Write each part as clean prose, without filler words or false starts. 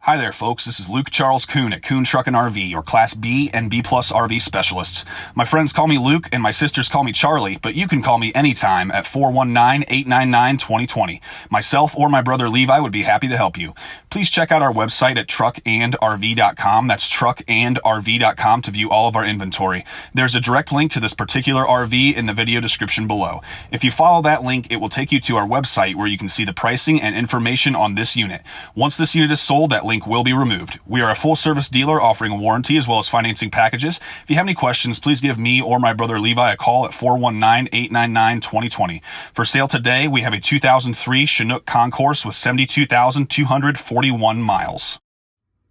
Hi there, folks. This is Luke Charles Kuhn at Kuhn Truck and RV, your Class B and B Plus RV specialists. My friends call me Luke and my sisters call me Charlie, but you can call me anytime at 419-899-2020. Myself or my brother Levi would be happy to help you. Please check out our website at truckandrv.com. That's truckandrv.com to view all of our inventory. There's a direct link to this particular RV in the video description below. If you follow that link, it will take you to our website where you can see the pricing and information on this unit. Once this unit is sold, that link will be removed. We are a full-service dealer offering a warranty as well as financing packages. If you have any questions, please give me or my brother Levi a call at 419-899-2020. For sale today, we have a 2003 Chinook Concourse with 72,241 miles.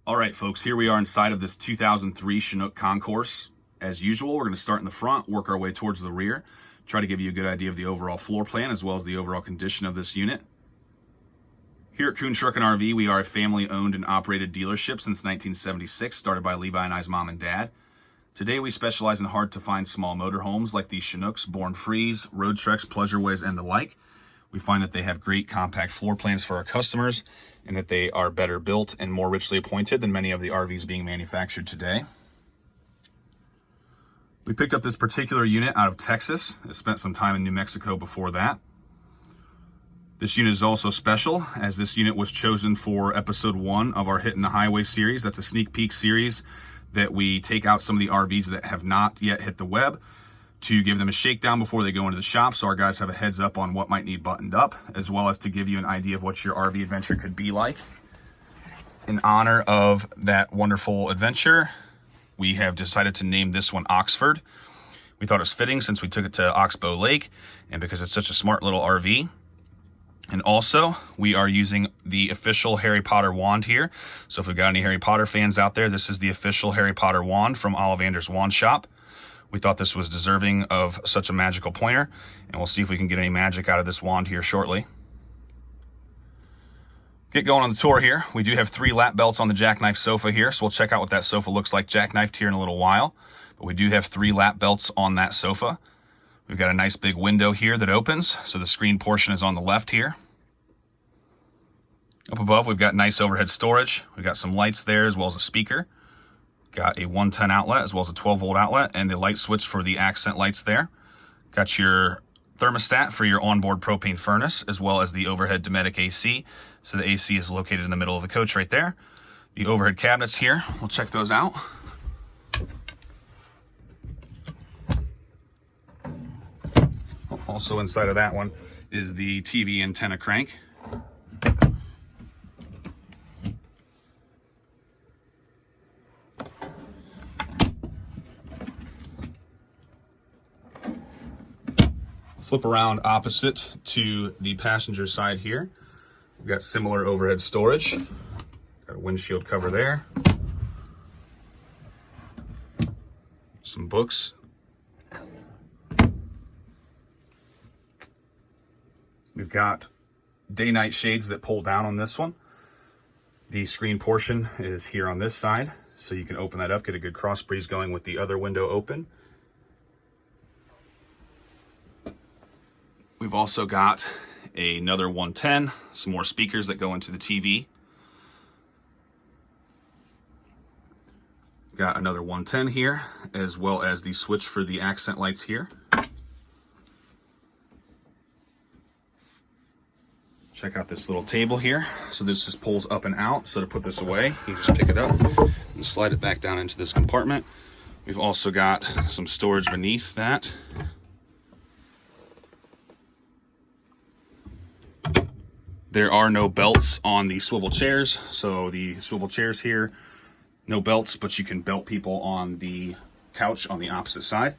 All right, folks, here we are inside of this 2003 Chinook Concourse. As usual, we're going to start in the front, work our way towards the rear, try to give you a good idea of the overall floor plan as well as the overall condition of this unit. Here at Kuhn Truck and RV, we are a family-owned and operated dealership since 1976, started by Levi and I's mom and dad. Today, we specialize in hard-to-find small motorhomes like these Chinooks, Born Frees, Road Treks, Pleasureways, and the like. We find that they have great compact floor plans for our customers and that they are better built and more richly appointed than many of the RVs being manufactured today. We picked up this particular unit out of Texas. It spent some time in New Mexico before that. This unit is also special, as this unit was chosen for episode 1 of our Hitting the Highway series. That's a sneak peek series that we take out some of the RVs that have not yet hit the web to give them a shakedown before they go into the shop, so our guys have a heads up on what might need buttoned up, as well as to give you an idea of what your RV adventure could be like. In honor of that wonderful adventure, we have decided to name this one Oxford. We thought it was fitting since we took it to Oxbow Lake, and because it's such a smart little RV. And also, we are using the official Harry Potter wand here. So if we've got any Harry Potter fans out there, this is the official Harry Potter wand from Ollivander's Wand Shop. We thought this was deserving of such a magical pointer, and we'll see if we can get any magic out of this wand here shortly. Get going on the tour here. We do have 3 lap belts on the Jackknife Sofa here, so we'll check out what that sofa looks like jackknifed here in a little while. But we do have 3 lap belts on that sofa. We've got a nice big window here that opens, so the screen portion is on the left here. Up above, we've got nice overhead storage. We've got some lights there as well as a speaker. Got a 110 outlet as well as a 12-volt outlet and the light switch for the accent lights there. Got your thermostat for your onboard propane furnace as well as the overhead Dometic AC. So the AC is located in the middle of the coach right there. The overhead cabinets here, we'll check those out. Also inside of that one is the TV antenna crank. Flip around opposite to the passenger side here. We've got similar overhead storage. Got a windshield cover there. Some books. We've got day-night shades that pull down on this one. The screen portion is here on this side, so you can open that up, get a good cross breeze going with the other window open. We've also got another 110, some more speakers that go into the TV. Got another 110 here, as well as the switch for the accent lights here. Check out this little table here. So this just pulls up and out. So to put this away, you just pick it up and slide it back down into this compartment. We've also got some storage beneath that. There are no belts on the swivel chairs. So the swivel chairs here, no belts, but you can belt people on the couch on the opposite side.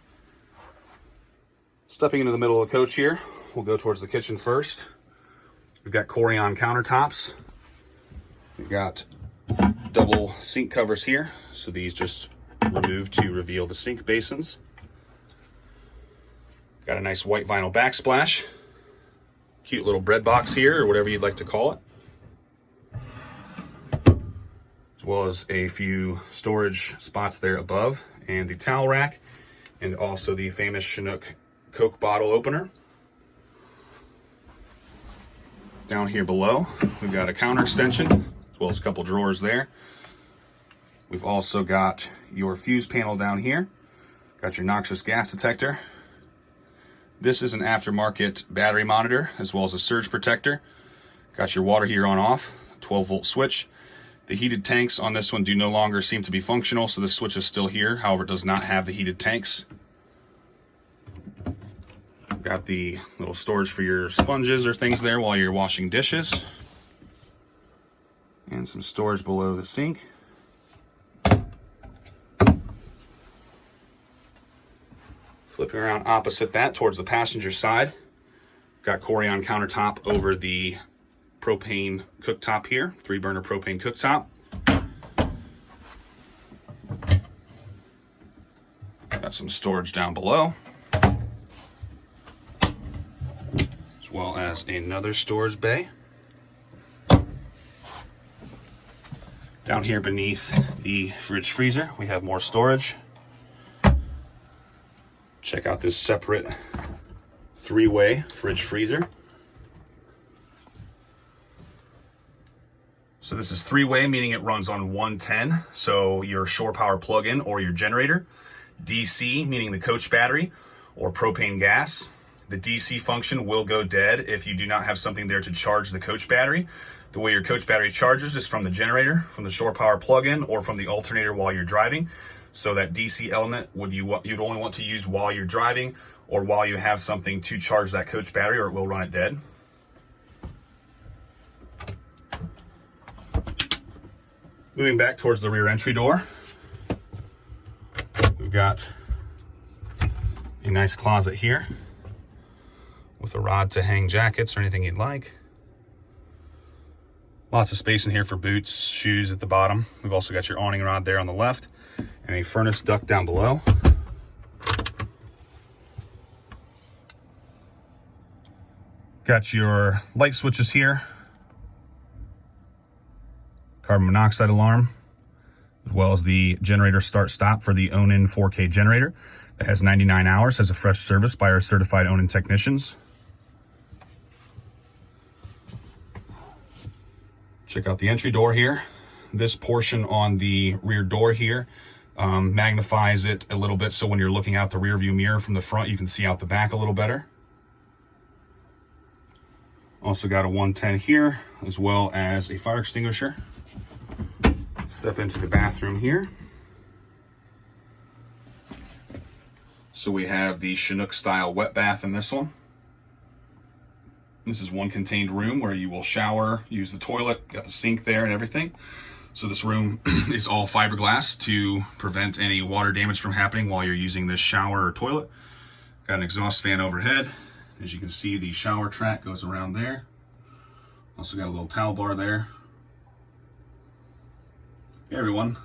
Stepping into the middle of the coach here, we'll go towards the kitchen first. We've got Corian countertops. We've got double sink covers here. So these just remove to reveal the sink basins. Got a nice white vinyl backsplash. Cute little bread box here, or whatever you'd like to call it. As well as a few storage spots there above, and the towel rack, and also the famous Chinook Coke bottle opener. Down here below, we've got a counter extension, as well as a couple drawers there. We've also got your fuse panel down here. Got your noxious gas detector. This is an aftermarket battery monitor as well as a surge protector. Got your water heater on off, 12-volt switch. The heated tanks on this one do no longer seem to be functional, so the switch is still here. However, it does not have the heated tanks. Got the little storage for your sponges or things there while you're washing dishes. And some storage below the sink. Flipping around opposite that towards the passenger side. Got Corian countertop over the propane cooktop here, 3-burner propane cooktop. Got some storage down below, as well as another storage bay. Down here beneath the fridge freezer, we have more storage. Check out this separate 3-way fridge freezer. So this is 3-way, meaning it runs on 110, so your shore power plug-in or your generator. DC, meaning the coach battery or propane gas. The DC function will go dead if you do not have something there to charge the coach battery. The way your coach battery charges is from the generator, from the shore power plug-in, or from the alternator while you're driving. So that DC element you'd only want to use while you're driving or while you have something to charge that coach battery, or it will run it dead. Moving back towards the rear entry door, we've got a nice closet here with a rod to hang jackets or anything you'd like. Lots of space in here for boots, shoes at the bottom. We've also got your awning rod there on the left and a furnace duct down below. Got your light switches here. Carbon monoxide alarm, as well as the generator start-stop for the Onan 4K generator that has 99 hours, has a fresh service by our certified Onan technicians. Check out the entry door here. This portion on the rear door here magnifies it a little bit, so when you're looking out the rear view mirror from the front, you can see out the back a little better. Also got a 110 here, as well as a fire extinguisher. Step into the bathroom here. So we have the Chinook style wet bath in this one. This is one contained room where you will shower, use the toilet, got the sink there and everything. So this room is all fiberglass to prevent any water damage from happening while you're using this shower or toilet. Got an exhaust fan overhead. As you can see, the shower track goes around there. Also got a little towel bar there. Hey everyone.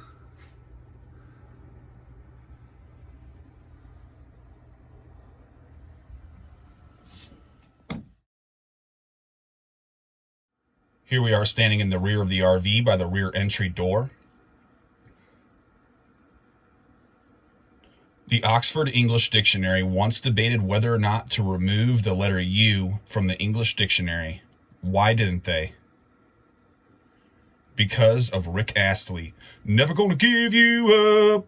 Here we are standing in the rear of the RV by the rear entry door. The Oxford English Dictionary once debated whether or not to remove the letter U from the English dictionary. Why didn't they? Because of Rick Astley. Never gonna give you up.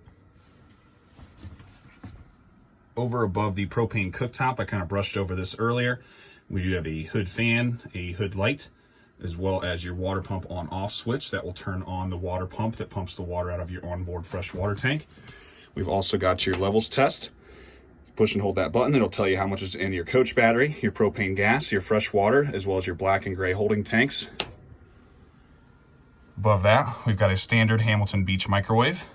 Over above the propane cooktop, I kind of brushed over this earlier. We do have a hood fan, a hood light, as well as your water pump on-off switch that will turn on the water pump that pumps the water out of your onboard fresh water tank. We've also got your levels test. Push and hold that button. It'll tell you how much is in your coach battery, your propane gas, your fresh water, as well as your black and gray holding tanks. Above that, we've got a standard Hamilton Beach microwave.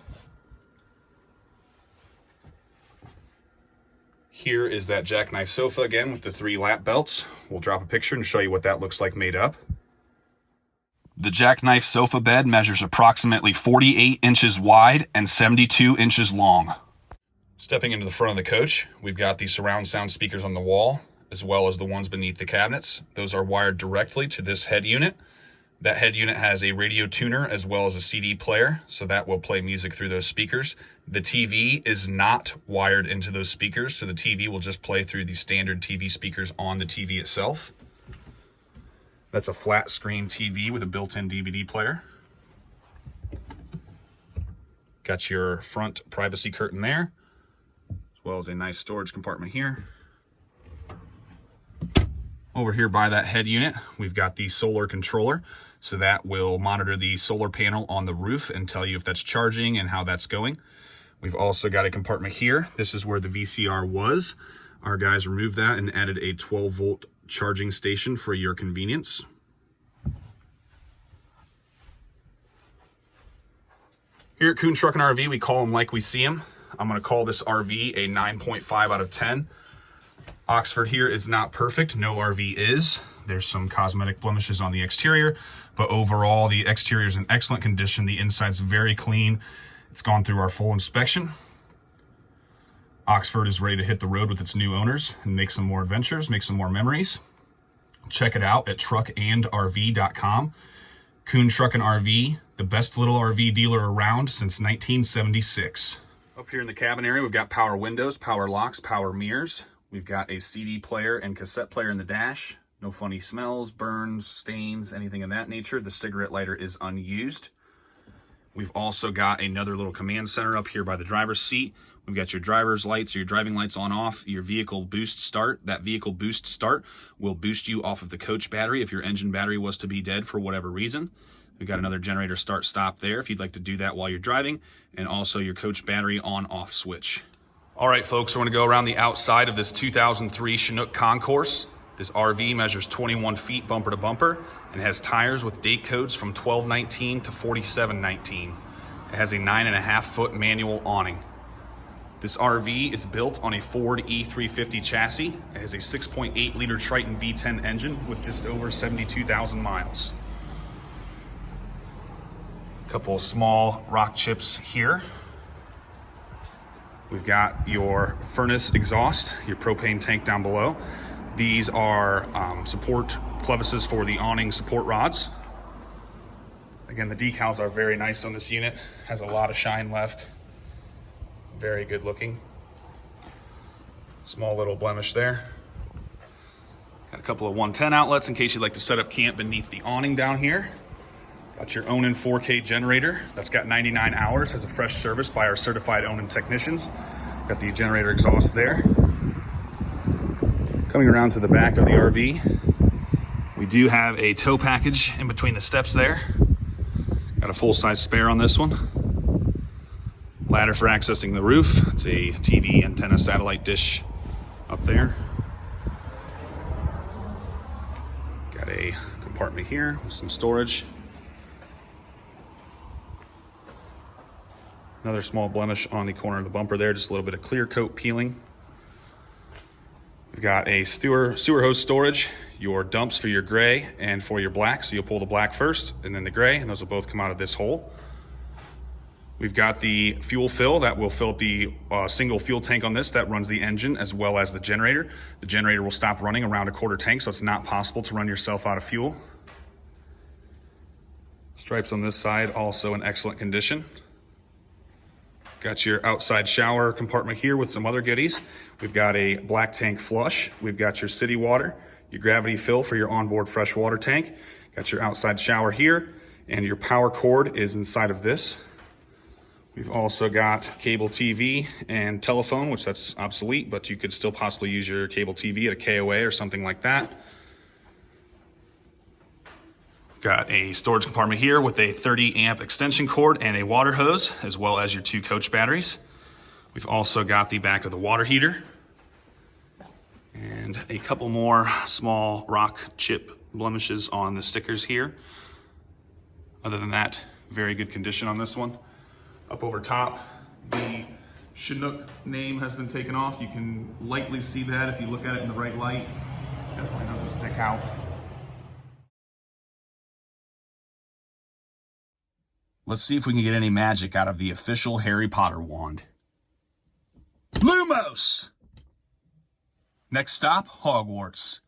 Here is that Jackknife Sofa again with the 3 lap belts. We'll drop a picture and show you what that looks like made up. The Jackknife Sofa bed measures approximately 48 inches wide and 72 inches long. Stepping into the front of the coach, we've got the surround sound speakers on the wall, as well as the ones beneath the cabinets. Those are wired directly to this head unit. That head unit has a radio tuner as well as a CD player, so that will play music through those speakers. The TV is not wired into those speakers, so the TV will just play through the standard TV speakers on the TV itself. That's a flat screen TV with a built-in DVD player. Got your front privacy curtain there, as well as a nice storage compartment here. Over here by that head unit, we've got the solar controller. So that will monitor the solar panel on the roof and tell you if that's charging and how that's going. We've also got a compartment here. This is where the VCR was. Our guys removed that and added a 12-volt charging station for your convenience. Here at Kuhn Truck and RV, we call them like we see them. I'm going to call this RV a 9.5 out of 10. Oxford here is not perfect. No RV is. There's some cosmetic blemishes on the exterior, but overall the exterior is in excellent condition. The inside's very clean. It's gone through our full inspection. Oxford is ready to hit the road with its new owners and make some more adventures, make some more memories. Check it out at truckandrv.com. Kuhn Truck and RV, the best little RV dealer around since 1976. Up here in the cabin area, we've got power windows, power locks, power mirrors. We've got a CD player and cassette player in the dash. No funny smells, burns, stains, anything of that nature. The cigarette lighter is unused. We've also got another little command center up here by the driver's seat. We've got your driver's lights or your driving lights on off, your vehicle boost start. That vehicle boost start will boost you off of the coach battery if your engine battery was to be dead for whatever reason. We've got another generator start stop there if you'd like to do that while you're driving, and also your coach battery on off switch. All right, folks, we're going to go around the outside of this 2003 Chinook Concourse. This RV measures 21 feet bumper to bumper and has tires with date codes from 1219 to 4719. It has a 9.5-foot manual awning. This RV is built on a Ford E350 chassis. It has a 6.8-liter Triton V10 engine with just over 72,000 miles. A couple of small rock chips here. We've got your furnace exhaust, your propane tank down below. These are support clevises for the awning support rods. Again, the decals are very nice on this unit. Has a lot of shine left. Very good looking. Small little blemish there. Got a couple of 110 outlets in case you'd like to set up camp beneath the awning down here. Got your Onan 4K generator. That's got 99 hours, has a fresh service by our certified Onan technicians. Got the generator exhaust there. Coming around to the back of the RV, we do have a tow package in between the steps there. Got a full-size spare on this one. Ladder for accessing the roof. It's a TV antenna satellite dish up there. Got a compartment here with some storage. Another small blemish on the corner of the bumper there, just a little bit of clear coat peeling. We've got a sewer hose storage, your dumps for your gray and for your black. So you'll pull the black first and then the gray, and those will both come out of this hole. We've got the fuel fill that will fill up the single fuel tank on this that runs the engine as well as the generator. The generator will stop running around a quarter tank, so it's not possible to run yourself out of fuel. Stripes on this side also in excellent condition. Got your outside shower compartment here with some other goodies. We've got a black tank flush. We've got your city water, your gravity fill for your onboard fresh water tank. Got your outside shower here, and your power cord is inside of this. We've also got cable TV and telephone, which that's obsolete, but you could still possibly use your cable TV at a KOA or something like that. Got a storage compartment here with a 30 amp extension cord and a water hose, as well as your 2 coach batteries. We've also got the back of the water heater and a couple more small rock chip blemishes on the stickers here. Other than that, very good condition on this one. Up over top, the Chinook name has been taken off. You can lightly see that if you look at it in the right light. Definitely doesn't stick out. Let's see if we can get any magic out of the official Harry Potter wand. Lumos! Next stop, Hogwarts.